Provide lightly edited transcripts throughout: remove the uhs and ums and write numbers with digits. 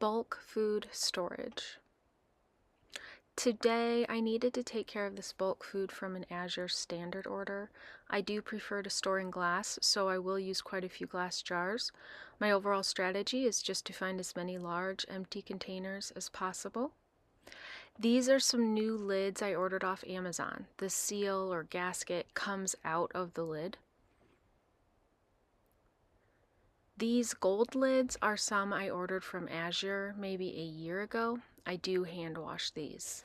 Bulk food storage. Today I needed to take care of this bulk food from an Azure Standard order. I do prefer to store in glass, so I will use quite a few glass jars. My overall strategy is just to find as many large empty containers as possible. These are some new lids I ordered off Amazon. The seal or gasket comes out of the lid. These gold lids are some I ordered from Azure maybe a year ago. I do hand wash these.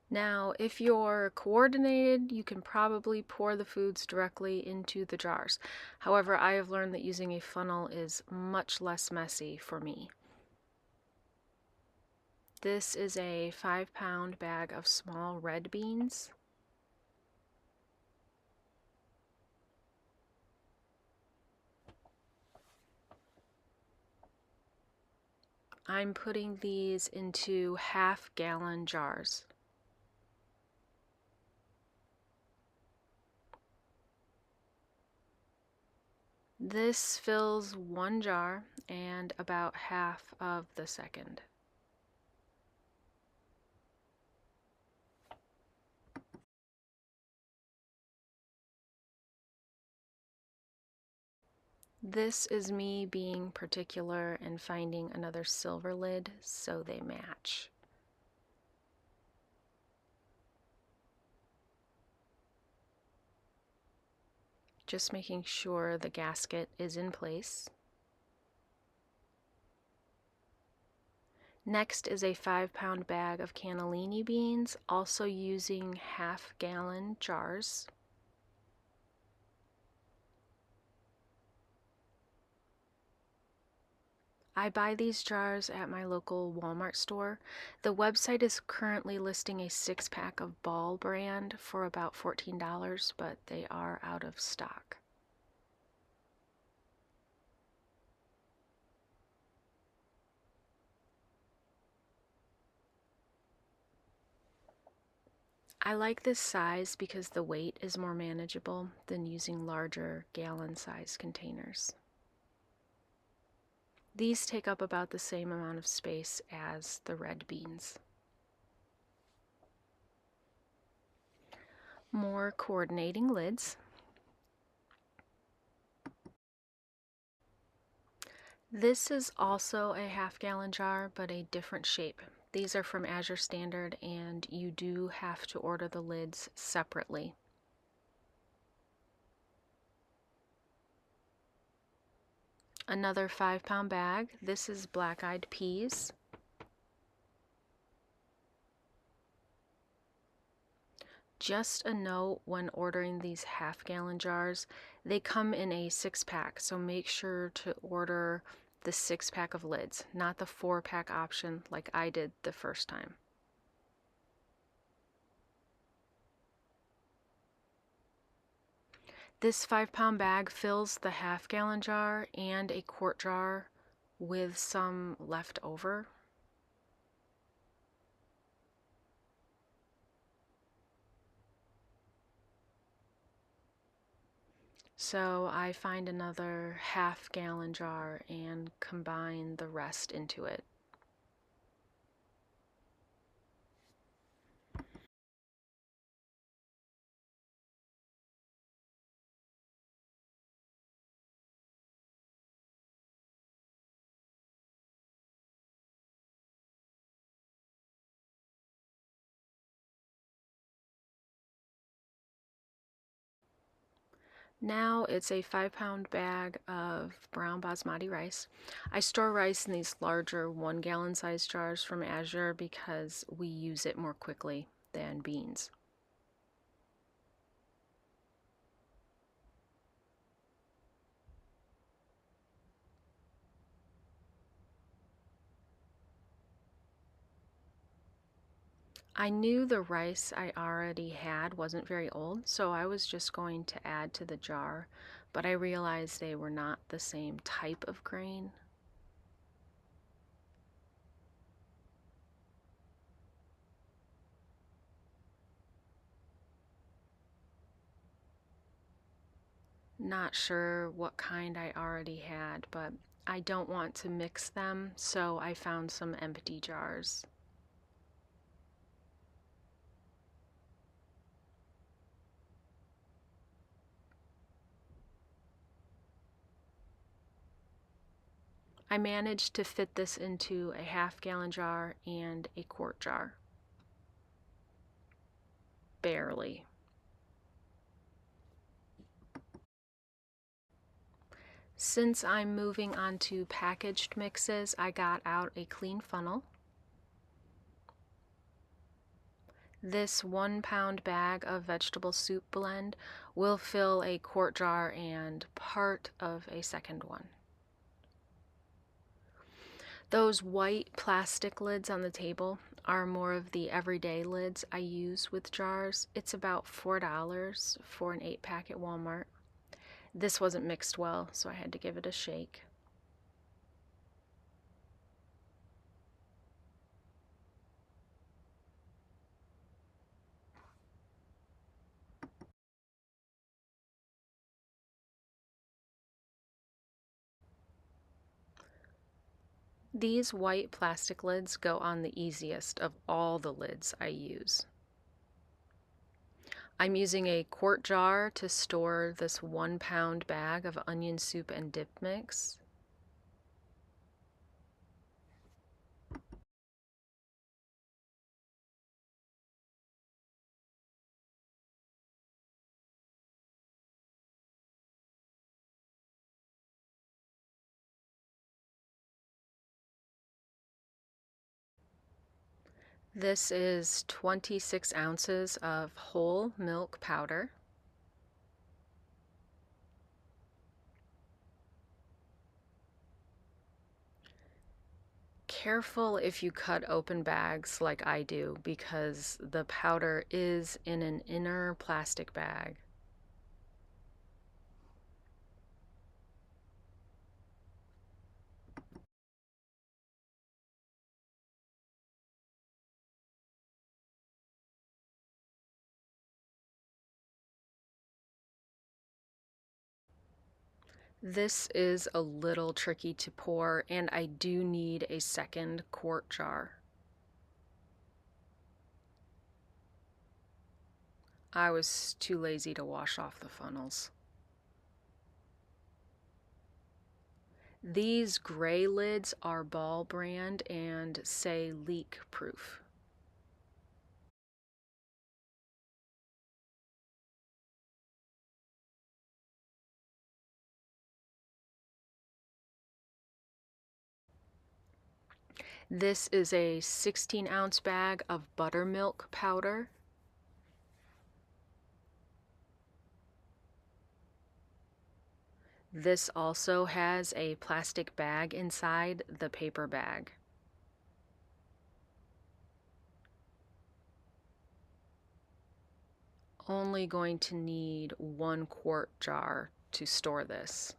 Now, if you're coordinated, you can probably pour the foods directly into the jars. However, I have learned that using a funnel is much less messy for me. This is a 5-pound bag of small red beans. I'm putting these into half-gallon jars. This fills one jar and about half of the second. This is me being particular and finding another silver lid so they match. Just making sure the gasket is in place. Next is a 5-pound bag of cannellini beans, also using half-gallon jars. I buy these jars at my local Walmart store. The website is currently listing a 6-pack of Ball brand for about $14, but they are out of stock. I like this size because the weight is more manageable than using larger gallon-sized containers. These take up about the same amount of space as the red beans. More coordinating lids. This is also a half-gallon jar, but a different shape. These are from Azure Standard, and you do have to order the lids separately. Another 5-pound bag. This is black-eyed peas. Just a note when ordering these half-gallon jars, they come in a 6-pack, so make sure to order the 6-pack of lids, not the 4-pack option like I did the first time. This 5-pound bag fills the half-gallon jar and a quart jar with some left over. So I find another half-gallon jar and combine the rest into it. Now it's a 5-pound bag of brown basmati rice. I store rice in these larger 1-gallon size jars from Azure because we use it more quickly than beans. I knew the rice I already had wasn't very old, so I was just going to add to the jar, but I realized they were not the same type of grain. Not sure what kind I already had, but I don't want to mix them, so I found some empty jars. I managed to fit this into a half-gallon jar and a quart jar. Barely. Since I'm moving on to packaged mixes, I got out a clean funnel. This 1-pound bag of vegetable soup blend will fill a quart jar and part of a second one. Those white plastic lids on the table are more of the everyday lids I use with jars. It's about $4 for an 8-pack at Walmart. This wasn't mixed well, so I had to give it a shake. These white plastic lids go on the easiest of all the lids I use. I'm using a quart jar to store this 1-pound bag of onion soup and dip mix. This is 26 ounces of whole milk powder. Careful if you cut open bags like I do, because the powder is in an inner plastic bag. This is a little tricky to pour, and I do need a second quart jar. I was too lazy to wash off the funnels. These gray lids are Ball brand and say leak proof. This is a 16-ounce bag of buttermilk powder. This also has a plastic bag inside the paper bag. Only going to need 1 quart jar to store this.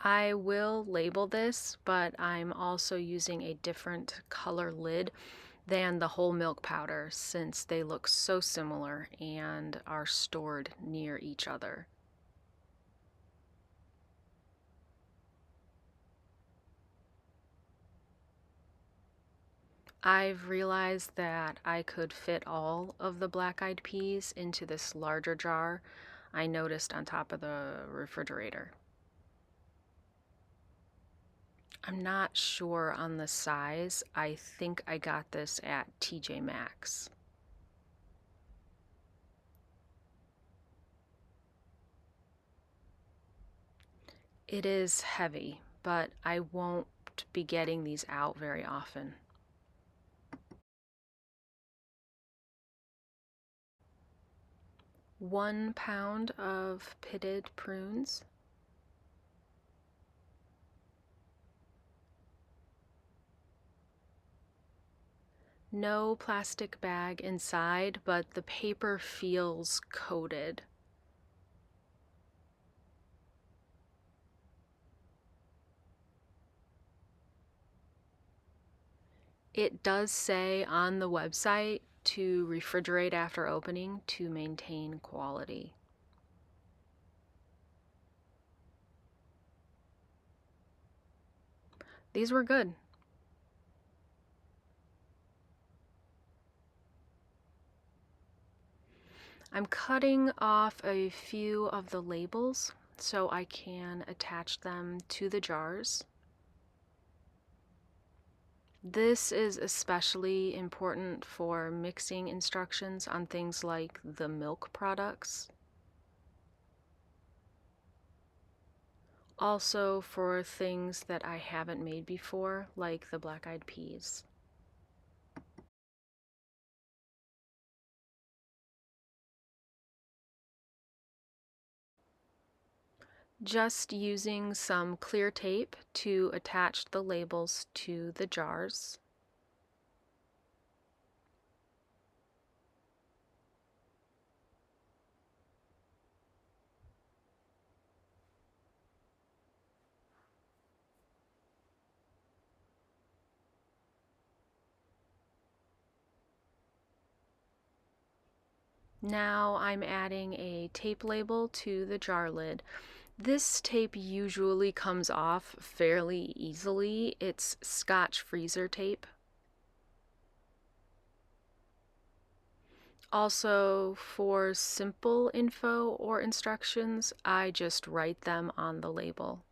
I will label this, but I'm also using a different color lid than the whole milk powder, since they look so similar and are stored near each other. I've realized that I could fit all of the black-eyed peas into this larger jar I noticed on top of the refrigerator. I'm not sure on the size. I think I got this at TJ Maxx. It is heavy, but I won't be getting these out very often. One pound of pitted prunes. No plastic bag inside, but the paper feels coated. It does say on the website to refrigerate after opening to maintain quality. These were good. I'm cutting off a few of the labels so I can attach them to the jars. This is especially important for mixing instructions on things like the milk products. Also for things that I haven't made before, like the black-eyed peas. Just using some clear tape to attach the labels to the jars. Now I'm adding a tape label to the jar lid. This tape usually comes off fairly easily. It's Scotch freezer tape. Also, for simple info or instructions, I just write them on the label.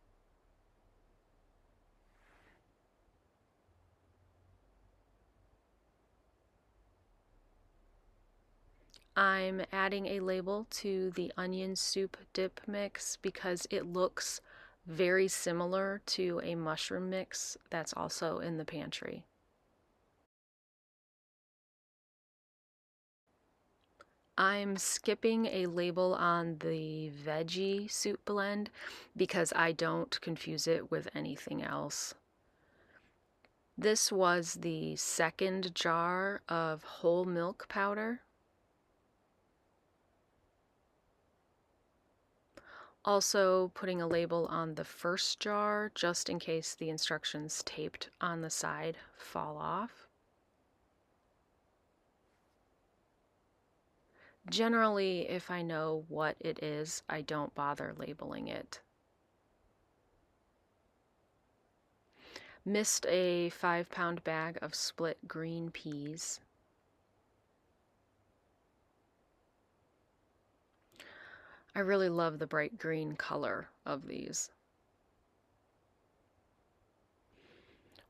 I'm adding a label to the onion soup dip mix because it looks very similar to a mushroom mix that's also in the pantry. I'm skipping a label on the veggie soup blend because I don't confuse it with anything else. This was the second jar of whole milk powder. Also putting a label on the first jar just in case the instructions taped on the side fall off. Generally, if I know what it is, I don't bother labeling it. Missed a 5-pound bag of split green peas. I really love the bright green color of these.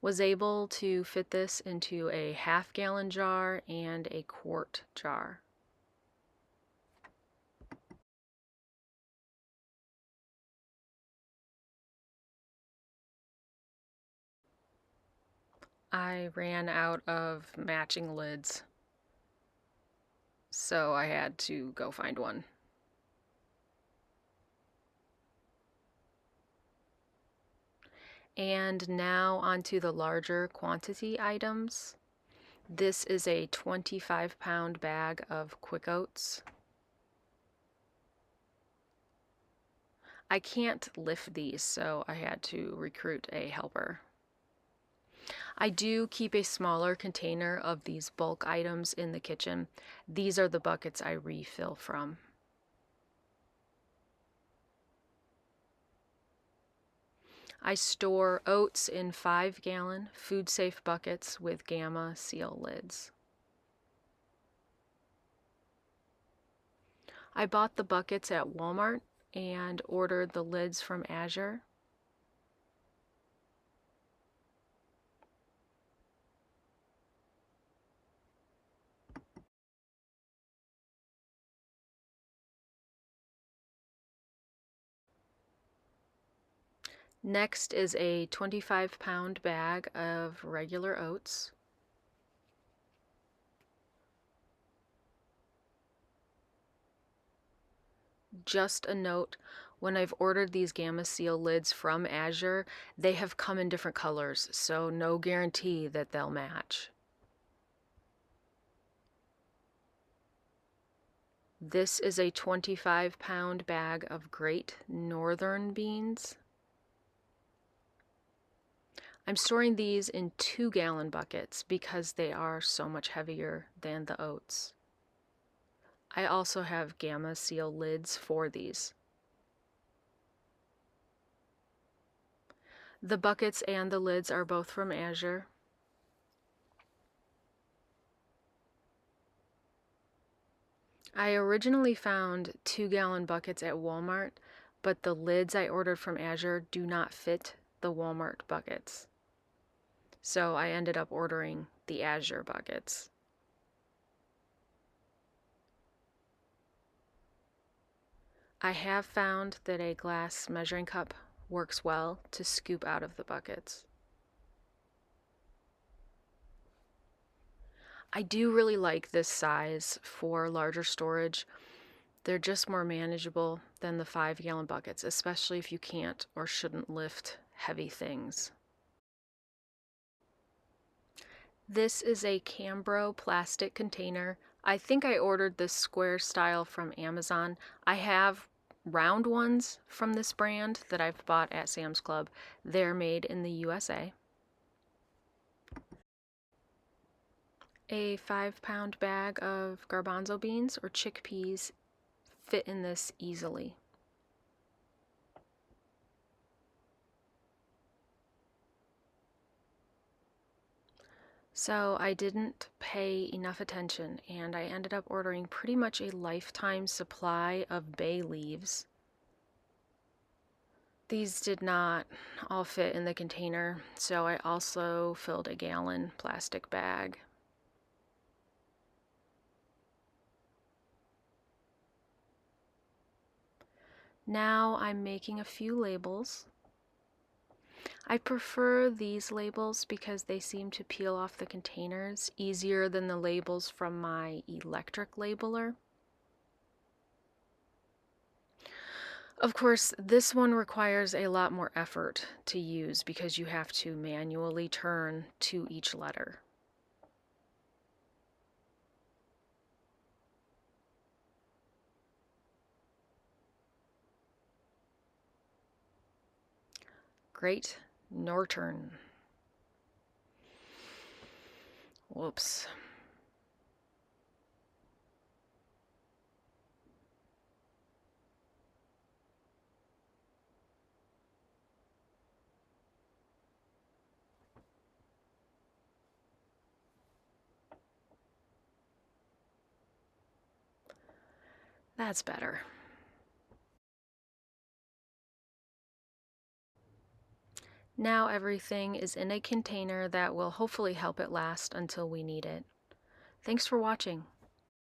Was able to fit this into a half-gallon jar and a quart jar. I ran out of matching lids, so I had to go find one. And now onto the larger quantity items. This is a 25-pound bag of quick oats. I can't lift these, so I had to recruit a helper. I do keep a smaller container of these bulk items in the kitchen. These are the buckets I refill from. I store oats in 5-gallon food-safe buckets with Gamma seal lids. I bought the buckets at Walmart and ordered the lids from Azure. Next is a 25-pound bag of regular oats. Just a note, when I've ordered these Gamma Seal lids from Azure, they have come in different colors, so no guarantee that they'll match. This is a 25-pound bag of Great Northern beans. I'm storing these in 2-gallon buckets because they are so much heavier than the oats. I also have Gamma Seal lids for these. The buckets and the lids are both from Azure. I originally found 2-gallon buckets at Walmart, but the lids I ordered from Azure do not fit the Walmart buckets. So I ended up ordering the Azure buckets. I have found that a glass measuring cup works well to scoop out of the buckets. I do really like this size for larger storage. They're just more manageable than the 5-gallon buckets, especially if you can't or shouldn't lift heavy things. This is a Cambro plastic container. I think I ordered this square style from Amazon. I have round ones from this brand that I've bought at Sam's Club. They're made in the USA. A 5-pound bag of garbanzo beans or chickpeas fit in this easily. So I didn't pay enough attention and I ended up ordering pretty much a lifetime supply of bay leaves. These did not all fit in the container, so I also filled a gallon plastic bag. Now I'm making a few labels. I prefer these labels because they seem to peel off the containers easier than the labels from my electric labeler. Of course, this one requires a lot more effort to use because you have to manually turn to each letter. Great Northern. Whoops. That's better. Now everything is in a container that will hopefully help it last until we need it. Thanks for watching.